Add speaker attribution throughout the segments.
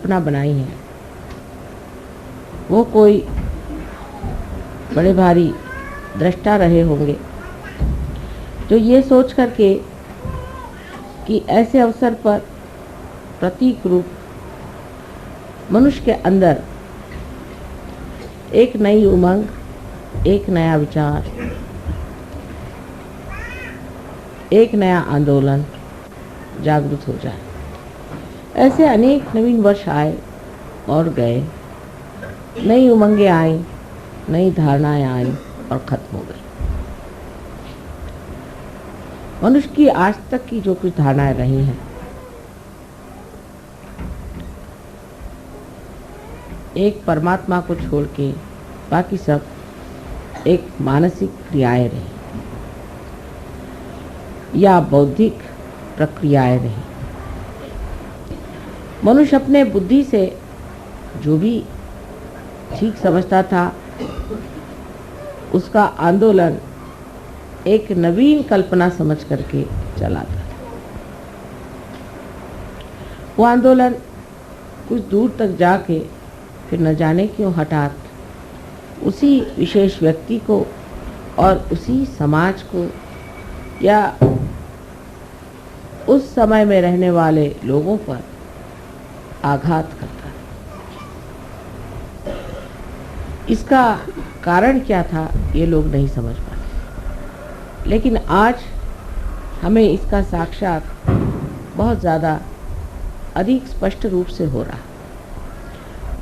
Speaker 1: कल्पना बनाई है वो कोई बड़े भारी दृष्टा रहे होंगे जो ये सोच करके कि ऐसे अवसर पर प्रतीक रूप मनुष्य के अंदर एक नई उमंग, एक नया विचार, एक नया आंदोलन जागृत हो जाए। ऐसे अनेक नवीन वर्ष आए और गए, नई उमंगें आई, नई धारणाएं आई और खत्म हो गई। मनुष्य की आज तक की जो कुछ धारणाएं रही हैं, एक परमात्मा को छोड़ के बाकी सब एक मानसिक क्रियाएं रही या बौद्धिक प्रक्रियाएं रही। मनुष्य अपने बुद्धि से जो भी ठीक समझता था उसका आंदोलन एक नवीन कल्पना समझ करके चला था। वो आंदोलन कुछ दूर तक जाके फिर न जाने क्यों हठात उसी विशेष व्यक्ति को और उसी समाज को या उस समय में रहने वाले लोगों पर आघात करता है। इसका कारण क्या था ये लोग नहीं समझ पाते, लेकिन आज हमें इसका साक्षात बहुत ज़्यादा अधिक स्पष्ट रूप से हो रहा है।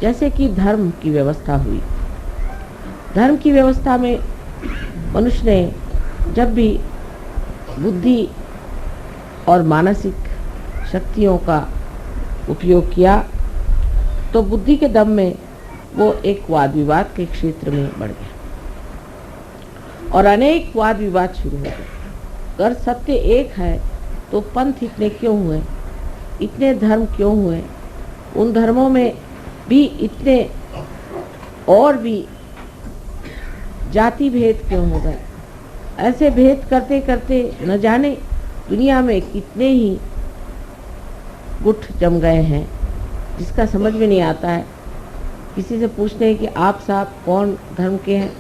Speaker 1: जैसे कि धर्म की व्यवस्था हुई, धर्म की व्यवस्था में मनुष्य ने जब भी बुद्धि और मानसिक शक्तियों का उपयोग किया तो बुद्धि के दम में वो एक वाद विवाद के क्षेत्र में बढ़ गया और अनेक वाद विवाद शुरू हो गए। अगर सत्य एक है तो पंथ इतने क्यों हुए, इतने धर्म क्यों हुए, उन धर्मों में भी इतने और भी जाति भेद क्यों हो गए। ऐसे भेद करते करते न जाने दुनिया में कितने ही गुट जम गए हैं जिसका समझ में नहीं आता है। किसी से पूछते हैं कि आप साहब कौन धर्म के हैं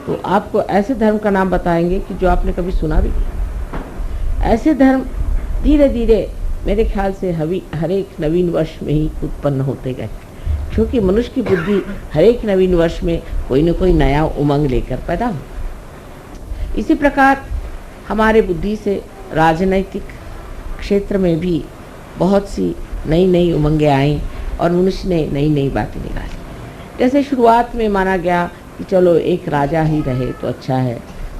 Speaker 1: तो आपको ऐसे धर्म का नाम बताएंगे कि जो आपने कभी सुना भी नहीं। ऐसे धर्म धीरे धीरे मेरे ख्याल से हर एक नवीन वर्ष में ही उत्पन्न होते गए, क्योंकि मनुष्य की बुद्धि हर एक नवीन वर्ष में कोई न कोई नया उमंग लेकर पैदा हो। इसी प्रकार हमारे बुद्धि से राजनैतिक क्षेत्र में भी बहुत सी नई नई उमंगें आई और मनुष्य ने नई नई बातें निकाली। जैसे शुरुआत में माना गया कि चलो एक राजा ही रहे तो अच्छा है,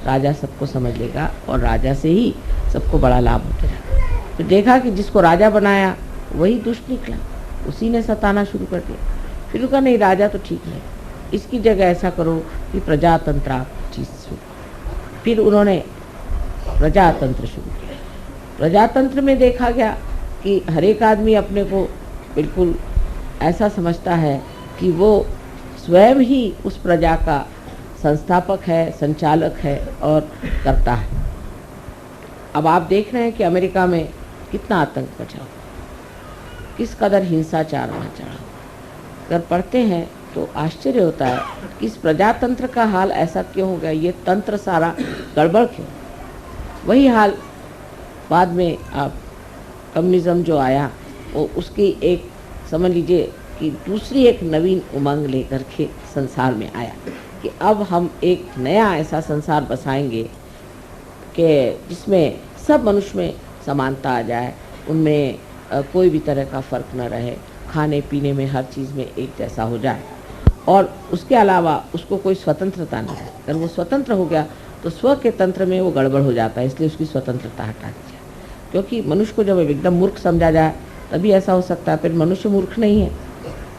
Speaker 1: राजा सबको समझ लेगा और राजा से ही सबको बड़ा लाभ होता है। तो देखा कि जिसको राजा बनाया वही दुष्ट निकला, उसी ने सताना शुरू कर दिया। फिर कहा नहीं, राजा तो ठीक नहीं, इसकी जगह ऐसा करो कि प्रजातंत्र आप चीज़ शुरू। फिर उन्होंने प्रजातंत्र शुरू किया। प्रजातंत्र में देखा गया कि हर एक आदमी अपने को बिल्कुल ऐसा समझता है कि वो स्वयं ही उस प्रजा का संस्थापक है, संचालक है और करता है। अब आप देख रहे हैं कि अमेरिका में कितना आतंक मचा, किस कदर हिंसाचार वहाँ चढ़ा। अगर पढ़ते हैं तो आश्चर्य होता है कि इस प्रजातंत्र का हाल ऐसा क्यों हो गया, ये तंत्र सारा गड़बड़ क्यों। वही हाल बाद में आप कम्युनिज्म जो आया वो उसकी एक समझ लीजिए कि दूसरी एक नवीन उमंग लेकर के संसार में आया कि अब हम एक नया ऐसा संसार बसाएंगे कि जिसमें सब मनुष्य में समानता आ जाए, उनमें कोई भी तरह का फ़र्क न रहे, खाने पीने में हर चीज़ में एक जैसा हो जाए और उसके अलावा उसको कोई स्वतंत्रता नहीं है। अगर वो स्वतंत्र हो गया तो स्व के तंत्र में वो गड़बड़ हो जाता है, इसलिए उसकी स्वतंत्रता हटा दी जाए। क्योंकि मनुष्य को जब एकदम मूर्ख समझा जाए तभी ऐसा हो सकता है। फिर मनुष्य मूर्ख नहीं है,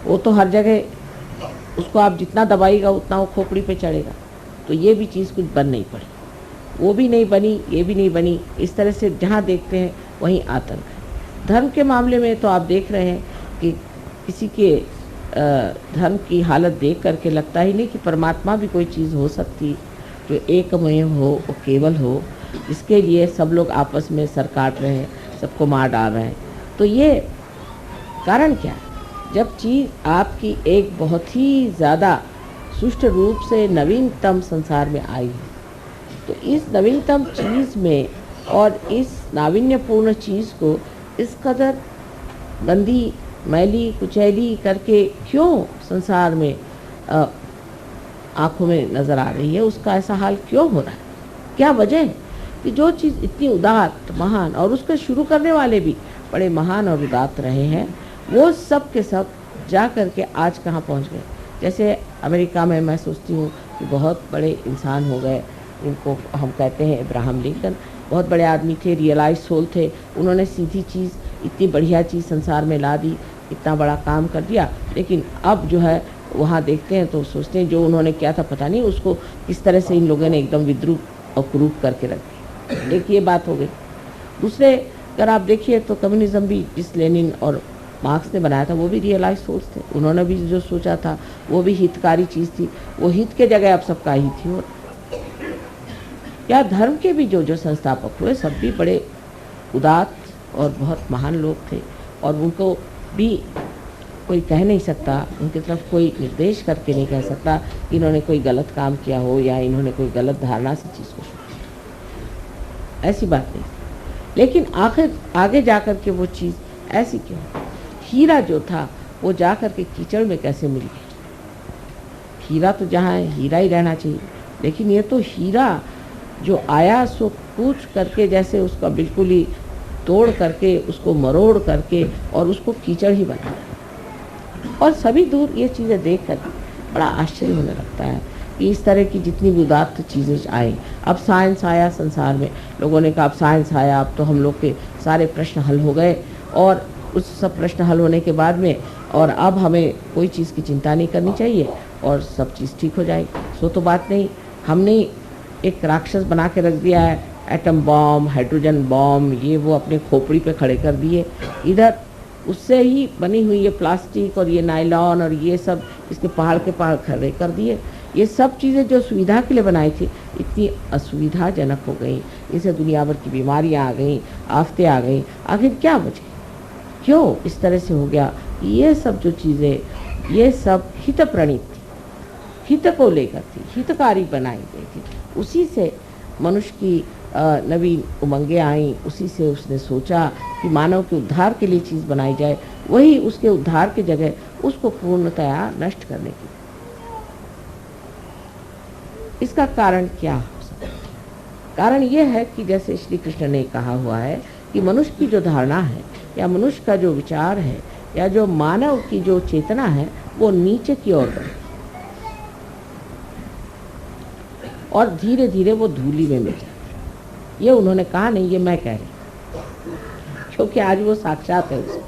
Speaker 1: वो तो हर जगह उसको आप जितना दबाइएगा उतना वो खोपड़ी पे चढ़ेगा। तो ये भी चीज़ कुछ बन नहीं पड़ी, वो भी नहीं बनी, ये भी नहीं बनी। इस तरह से जहाँ देखते हैं वहीं आतंक है। धर्म के मामले में तो आप देख रहे हैं कि किसी के धर्म की हालत देख करके लगता ही नहीं कि परमात्मा भी कोई चीज़ हो सकती जो एकमय हो, वो केवल हो, इसके लिए सब लोग आपस में सर काट रहे हैं, सबको मार डाल रहे हैं। तो ये कारण क्या है? जब चीज़ आपकी एक बहुत ही ज़्यादा सुष्ट रूप से नवीनतम संसार में आई है, तो इस नवीनतम चीज़ में और इस नावीन्यपूर्ण चीज़ को इस कदर गंदी, मैली, कुचैली करके क्यों संसार में आँखों में नज़र आ रही है, उसका ऐसा हाल क्यों हो रहा है? क्या वजह है कि जो चीज़ इतनी उदात्त, महान, और उसके शुरू करने वाले भी बड़े महान और उदात्त रहे हैं, वो सब के सब जा कर के आज कहाँ पहुँच गए? जैसे अमेरिका में मैं सोचती हूँ कि बहुत बड़े इंसान हो गए, उनको हम कहते हैं अब्राहम लिंकन, बहुत बड़े आदमी थे, रियलाइज सोल थे, उन्होंने सीधी चीज़, इतनी बढ़िया चीज़ संसार में ला दी, इतना बड़ा काम कर दिया, लेकिन अब जो है वहाँ देखते हैं तो सोचते हैं जो उन्होंने किया था पता नहीं उसको किस तरह से इन लोगों ने एकदम विद्रूप और कुरूप करके रख दिया। एक ये बात हो गई। दूसरे अगर आप देखिए तो कम्युनिज्म भी जिस लेनिन और मार्क्स ने बनाया था वो भी रियलाइज सोच थे, उन्होंने भी जो सोचा था वो भी हितकारी चीज़ थी, वो हित के जगह अब सबका ही थी। और या धर्म के भी जो संस्थापक हुए सब भी बड़े उदात्त और बहुत महान लोग थे, और उनको भी कोई कह नहीं सकता, उनकी तरफ कोई निर्देश करके नहीं कह सकता कि इन्होंने कोई गलत काम किया हो या इन्होंने कोई गलत धारणा से चीज़ को सोचा, ऐसी बात नहीं। लेकिन आखिर आगे जाकर के वो चीज़ ऐसी क्यों? हीरा जो था वो जा कर के कीचड़ में कैसे मिल गया? हीरा तो जहाँ है हीरा ही रहना चाहिए, लेकिन ये तो हीरा जो आया सो कूच करके, जैसे उसका बिल्कुल ही तोड़ करके, उसको मरोड़ करके और उसको कीचड़ ही बना। और सभी दूर ये चीज़ें देख कर बड़ा आश्चर्य होने लगता है कि इस तरह की जितनी भी उदात्त चीज़ें आई। अब साइंस आया संसार में, लोगों ने कहा अब साइंस आया, अब तो हम लोग के सारे प्रश्न हल हो गए, और उस सब प्रश्न हल होने के बाद में और अब हमें कोई चीज़ की चिंता नहीं करनी चाहिए और सब चीज़ ठीक हो जाएगी। सो तो बात नहीं, हमने एक राक्षस बना के रख दिया है, एटम बॉम्ब, हाइड्रोजन बॉम्ब, ये वो अपने खोपड़ी पे खड़े कर दिए। इधर उससे ही बनी हुई ये प्लास्टिक और ये नायलॉन और ये सब इसके पहाड़ के पहाड़ खड़े कर दिए। ये सब चीज़ें जो सुविधा के लिए बनाई थी इतनी असुविधाजनक हो गई, इनसे दुनिया भर की बीमारियां आ गई, आफतें आ गई। आखिर क्या वजह, क्यों इस तरह से हो गया? ये सब जो चीज़ें ये सब हित प्रणीत थी, हित को लेकर थी, हितकारी बनाई गई थी। उसी से मनुष्य की नवीन उमंगें आई, उसी से उसने सोचा कि मानव के उद्धार के लिए चीज़ बनाई जाए, वही उसके उद्धार की जगह उसको पूर्णतया नष्ट करने की। इसका कारण क्या हो सकता है? कारण यह है कि जैसे श्री कृष्ण ने कहा हुआ है कि मनुष्य की जो धारणा है या मनुष्य का जो विचार है या जो मानव की जो चेतना है वो नीचे की ओर बढ़ती और धीरे धीरे वो धूली में मिल जाती। ये उन्होंने कहा नहीं, ये मैं कह रही, क्योंकि आज वो साक्षात है उसको।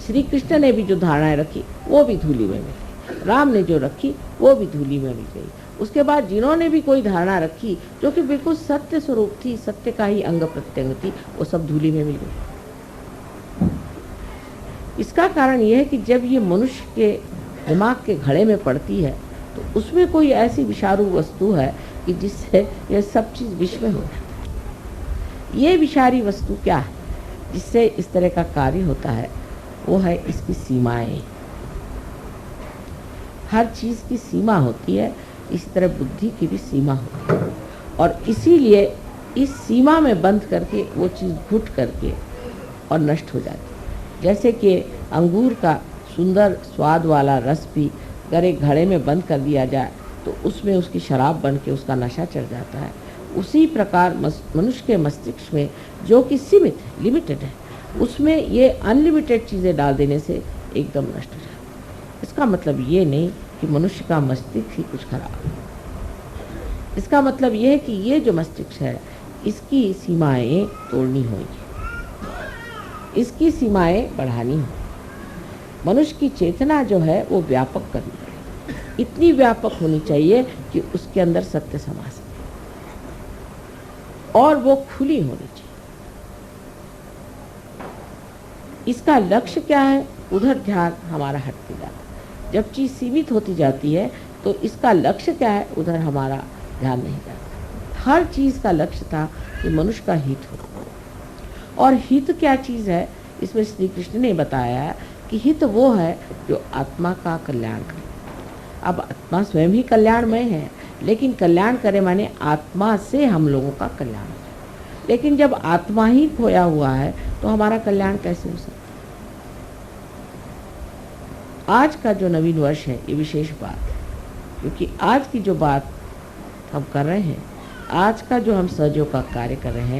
Speaker 1: श्री कृष्ण ने भी जो धारणाएं रखी वो भी धूली में मिल गई, राम ने जो रखी वो भी धूली में मिल गई। उसके बाद जिन्होंने भी कोई धारणा रखी जो कि बिल्कुल सत्य स्वरूप थी, सत्य का ही अंग प्रत्यंग थी, वो सब धूली में मिल गई। इसका कारण यह है कि जब ये मनुष्य के दिमाग के घड़े में पड़ती है तो उसमें कोई ऐसी विषाणु वस्तु है कि जिससे यह सब चीज़ विष में हो जाती है। ये विषारी वस्तु क्या है जिससे इस तरह का कार्य होता है? वो है इसकी सीमाएं। हर चीज़ की सीमा होती है, इसी तरह बुद्धि की भी सीमा होती है, और इसीलिए इस सीमा में बंद करके वो चीज़ घुट करके और नष्ट हो जाती है। जैसे कि अंगूर का सुंदर स्वाद वाला रस भी अगर एक घड़े में बंद कर दिया जाए तो उसमें उसकी शराब बन के उसका नशा चढ़ जाता है। उसी प्रकार मनुष्य के मस्तिष्क में जो कि सीमित है, लिमिटेड है, उसमें ये अनलिमिटेड चीज़ें डाल देने से एकदम नष्ट हो जाता है। इसका मतलब ये नहीं कि मनुष्य का मस्तिष्क ही कुछ खराब है। इसका मतलब ये है कि ये जो मस्तिष्क है इसकी सीमाएं तोड़नी होगी, इसकी सीमाएं बढ़ानी होगी। मनुष्य की चेतना जो है वो व्यापक करनी चाहिए, इतनी व्यापक होनी चाहिए कि उसके अंदर सत्य समा सके और वो खुली होनी चाहिए। इसका लक्ष्य क्या है? उधर ध्यान हमारा हटते जाता है। जब चीज़ सीमित होती जाती है तो इसका लक्ष्य क्या है? उधर हमारा ध्यान नहीं जाता। हर चीज़ का लक्ष्य था कि मनुष्य का हित हो, और हित क्या चीज़ है इसमें श्री कृष्ण ने बताया कि हित वो है जो आत्मा का कल्याण करे। अब आत्मा स्वयं ही कल्याणमय है, लेकिन कल्याण करे माने आत्मा से हम लोगों का कल्याण हो। लेकिन जब आत्मा ही खोया हुआ है तो हमारा कल्याण कैसे हो सकता? आज का जो नवीन वर्ष है ये विशेष बात है, क्योंकि आज की जो बात हम कर रहे हैं, आज का जो हम सहयोग का कार्य कर रहे हैं,